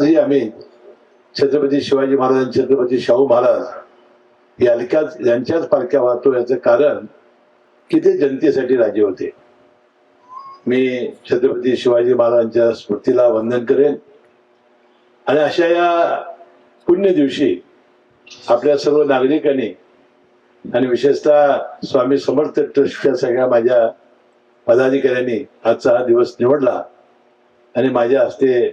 आजही आम्ही छत्रपती शिवाजी महाराज, छत्रपती शाहू महाराज यांच्याच पालख्या वाहतो. याचं कारण की ते जनतेसाठी राजे होते. मी छत्रपती शिवाजी महाराजांच्या स्मृतीला वंदन करेन आणि अशा या पुण्य दिवशी आपल्या सर्व नागरिकांनी आणि विशेषतः स्वामी समर्थ ट्रस्टच्या सगळ्या माझ्या पदाधिकाऱ्यांनी आजचा हा दिवस निवडला आणि माझ्या हस्ते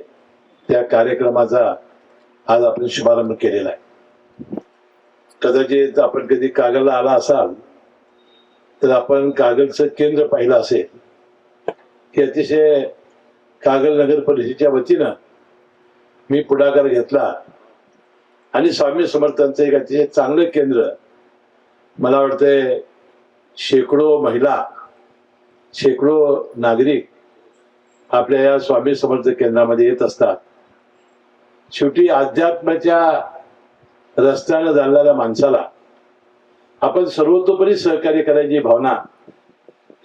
त्या कार्यक्रमाचा आज आपण शुभारंभ केलेला आहे. कदाचित आपण कधी कागलला आला असाल तर आपण कागलचं केंद्र पाहिलं असेल की अतिशय कागल नगर परिषदेच्या वतीनं मी पुढाकार घेतला आणि स्वामी समर्थांचं एक अतिशय चांगलं केंद्र, मला वाटतंय शेकडो महिला, शेकडो नागरिक आपल्या या स्वामी समर्थ केंद्रामध्ये येत असतात. शेवटी अध्यात्माच्या रस्त्यानं चालणाऱ्या माणसाला आपण सर्वतोपरी सहकार्य करायची भावना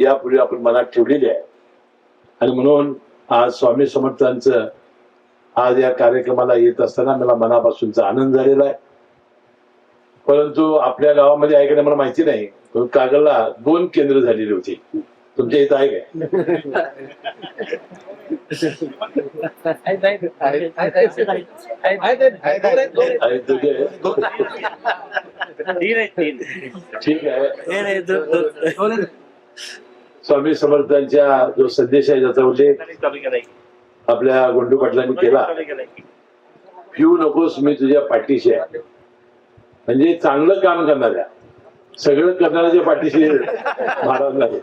यापूर्वी आपण मनात ठेवलेली आहे आणि म्हणून आज स्वामी समर्थांचं आज या कार्यक्रमाला येत असताना मला मनापासूनचा आनंद झालेला आहे. परंतु आपल्या गावामध्ये आहे का मला माहिती नाही, पण कागलला 2 केंद्र झालेली होती. तुमच्या इथं आहे काय? ठीक आहे. स्वामी समर्थांच्या जो संदेश आहे त्याचा उल्लेख आपल्या गोंडू पाटलांनी केला. पिऊ नकोस मी तुझ्या पाठीशी आहे. म्हणजे चांगलं काम करणाऱ्या, सगळं करणाऱ्याच्या पाठीशी महाराज नाही.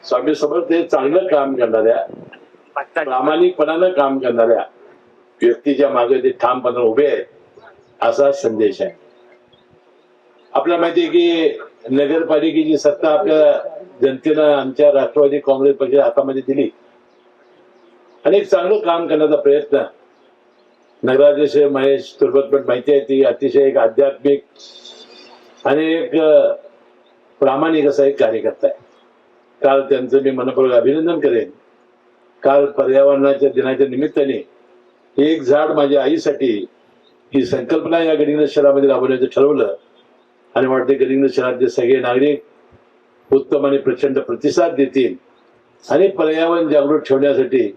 स्वामी समर्थ हे चांगलं काम करणाऱ्या, प्रामाणिकपणानं काम करणाऱ्या व्यक्तीच्या मागे ते ठामपणे उभे आहेत असा संदेश आहे. आपल्याला माहिती आहे की नगरपालिकेची सत्ता आपल्या जनतेनं आमच्या राष्ट्रवादी काँग्रेस पक्षाच्या हातामध्ये दिली आणि एक चांगलं काम करण्याचा प्रयत्न नगराध्यक्ष महेश तुर्बतपट माहिती आहे, ती अतिशय एक आध्यात्मिक आणि एक प्रामाणिक असा एक कार्यकर्ता आहे. काल त्यांचं मी मनपूर्वक अभिनंदन करेन. काल पर्यावरणाच्या दिनाच्या निमित्ताने एक झाड माझ्या आईसाठी ही संकल्पना या गडिंग्लज शहरामध्ये राबवण्याचं ठरवलं आणि वाटते गडिंग्लज शहरातले सगळे नागरिक उत्तम आणि प्रचंड प्रतिसाद देतील आणि पर्यावरण जागृत ठेवण्यासाठी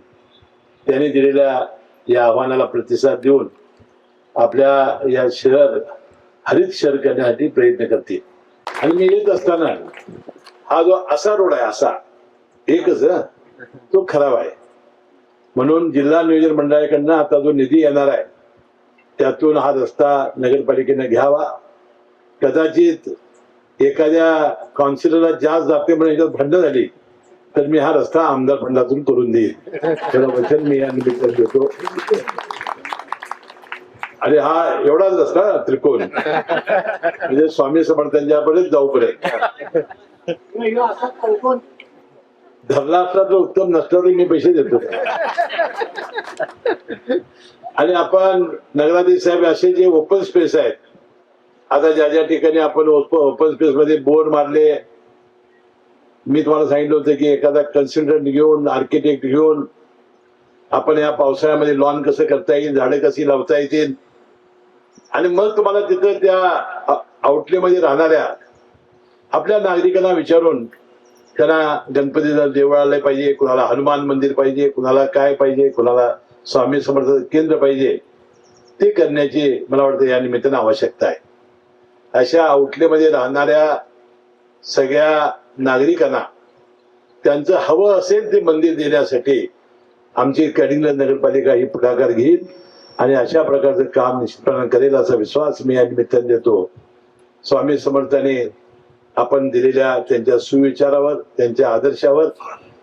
त्यांनी दिलेल्या या आव्हानाला प्रतिसाद देऊन आपल्या या शहर हरित शहर करण्यासाठी प्रयत्न करतील. आणि मी येत असताना हा जो असा रोड आहे, असा एकच तो खराब आहे. म्हणून जिल्हा नियोजन मंडळाकडनं आता जो निधी येणार आहे त्यातून हा रस्ता नगरपालिकेने घ्यावा. कदाचित एखाद्या काउन्सिलरला जास्त जाते म्हणून याच्यात भांडण झाली तर मी हा रस्ता आमदार फंडातून करून देईल. त्याला वचन मी या निमित्तानं देतो. अरे हा एवढाच रस्ता त्रिकोण म्हणजे स्वामी समर्थांच्या पर्यंत जाऊपर्यंत धरला असला तर उत्तम, नसल्यावर मी पैसे देतो. आणि आपण नगराधीश साहेब असे जे ओपन स्पेस आहेत, आता ज्या ज्या ठिकाणी आपण ओपन स्पेस मध्ये बोर्ड मारले, मी तुम्हाला सांगितलं होतं की एखादा कन्सल्टंट घेऊन, आर्किटेक्ट घेऊन आपण या पावसाळ्यामध्ये लॉन कसं करता येईल, झाडं कशी लावता येतील आणि मग तुम्हाला तिथं त्या आउटलेमध्ये राहणाऱ्या आपल्या नागरिकांना विचारून त्यांना गणपतीचं देवळालय पाहिजे, कुणाला हनुमान मंदिर पाहिजे, कुणाला काय पाहिजे, कुणाला स्वामी समर्थ केंद्र पाहिजे, ते करण्याची मला वाटतं या निमित्तानं आवश्यकता आहे. अशा आउटलेमध्ये राहणाऱ्या सगळ्या नागरिकांना त्यांचं हवं असेल ते मंदिर देण्यासाठी आमची गडिंग्लज नगरपालिका ही पुढाकार घेईल आणि अशा प्रकारचं काम निश्चितपणे करेल असा विश्वास मी या निमित्ताने देतो. स्वामी समर्थांनी आपण दिलेल्या त्यांच्या सुविचारावर, त्यांच्या आदर्शावर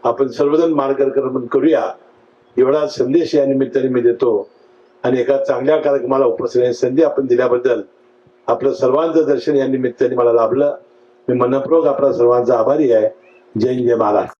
आपण सर्वजण मार्गक्रमण करूया एवढा संदेश या निमित्ताने मी देतो. आणि एका चांगल्या कार्यक्रमाला उपस्थित राहण्याची संधी आपण दिल्याबद्दल आपलं सर्वांचं दर्शन या निमित्ताने मला लाभलं. मी मनपूर्वक आपला सर्वांचा आभारी आहे. जय हिंद, जय महाराष्ट्र.